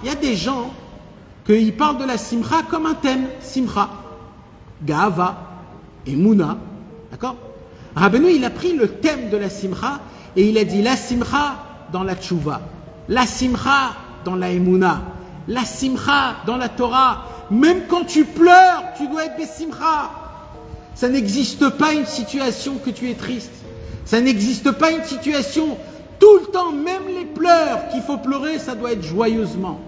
Il y a des gens qui parlent de la simcha comme un thème, simcha, ga'ava, emuna, d'accord? Rabbeinu, il a pris le thème de la simcha et il a dit la simcha dans la tchouva, la simcha dans la emuna, la simcha dans la Torah. Même quand tu pleures, tu dois être besimcha. Ça n'existe pas une situation que tu es triste. Ça n'existe pas une situation, tout le temps, même les pleurs qu'il faut pleurer, ça doit être joyeusement.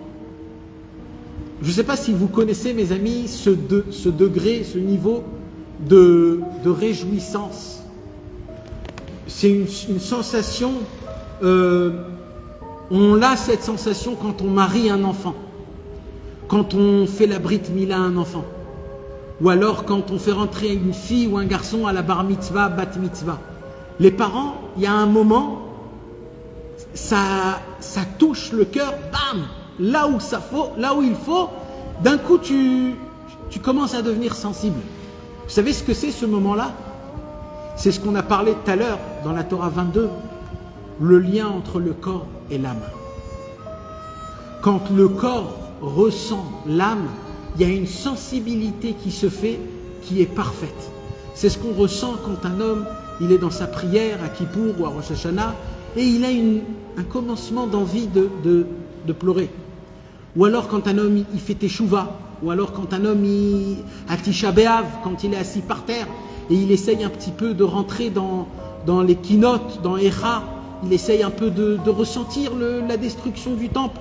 Je ne sais pas si vous connaissez, mes amis, ce degré, ce niveau de réjouissance. C'est une sensation, on a cette sensation quand on marie un enfant, quand on fait la brit mila à un enfant, ou alors quand on fait rentrer une fille ou un garçon à la bar mitzvah, bat mitzvah. Les parents, il y a un moment, ça touche le cœur, bam, là où il faut, d'un coup tu commences à devenir sensible. Vous savez ce que c'est ce moment-là? C'est ce qu'on a parlé tout à l'heure dans la Torah 22, le lien entre le corps et l'âme. Quand le corps ressent l'âme, il y a une sensibilité qui se fait, qui est parfaite. C'est ce qu'on ressent quand un homme, il est dans sa prière à Kippour ou à Rosh Hashanah, et il a un commencement d'envie de pleurer. Ou alors quand un homme, il fait teshuva, ou alors quand un homme, à Tisha B'Av, quand il est assis par terre, et il essaye un petit peu de rentrer dans les kinotes, dans Echa, il essaye un peu de ressentir la destruction du temple.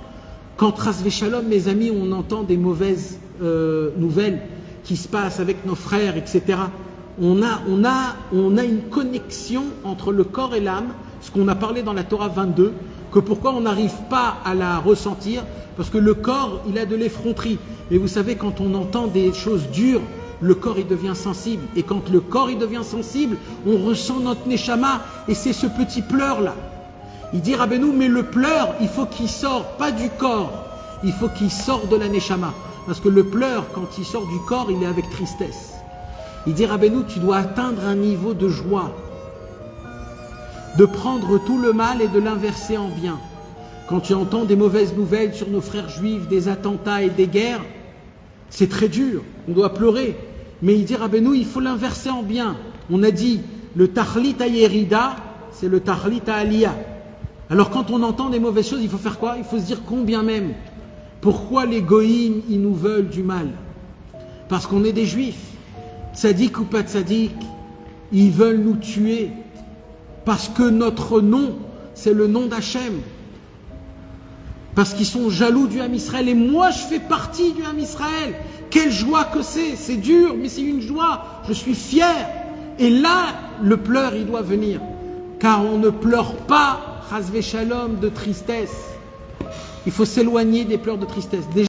Quand Ras Veshalom, mes amis, on entend des mauvaises nouvelles qui se passent avec nos frères, etc. On a une connexion entre le corps et l'âme, ce qu'on a parlé dans la Torah 22, que pourquoi on n'arrive pas à la ressentir, parce que le corps, il a de l'effronterie. Mais vous savez, quand on entend des choses dures, le corps, il devient sensible. Et quand le corps, il devient sensible, on ressent notre neshama, et c'est ce petit pleur-là. Il dit Rabbeinu, mais le pleur, il faut qu'il sorte, pas du corps, il faut qu'il sorte de la neshama. Parce que le pleur, quand il sort du corps, il est avec tristesse. Il dit Rabbeinu, tu dois atteindre un niveau de joie, de prendre tout le mal et de l'inverser en bien. Quand tu entends des mauvaises nouvelles sur nos frères juifs, des attentats et des guerres, c'est très dur, on doit pleurer. Mais il dit Rabbeinu, il faut l'inverser en bien. On a dit, le tahlit à yerida, c'est le tahlit à aliyah. Alors quand on entend des mauvaises choses, il faut faire quoi? Il faut se dire combien même. Pourquoi les goïms, ils nous veulent du mal? Parce qu'on est des juifs. Tzadik ou pas tzadik, ils veulent nous tuer. Parce que notre nom, c'est le nom d'Hachem. Parce qu'ils sont jaloux du Ham Israël. Et moi, je fais partie du Ham Israël. Quelle joie que c'est dur, mais c'est une joie. Je suis fier. Et là, le pleur, il doit venir. Car on ne pleure pas, chas v'shalom, de tristesse. Il faut s'éloigner des pleurs de tristesse.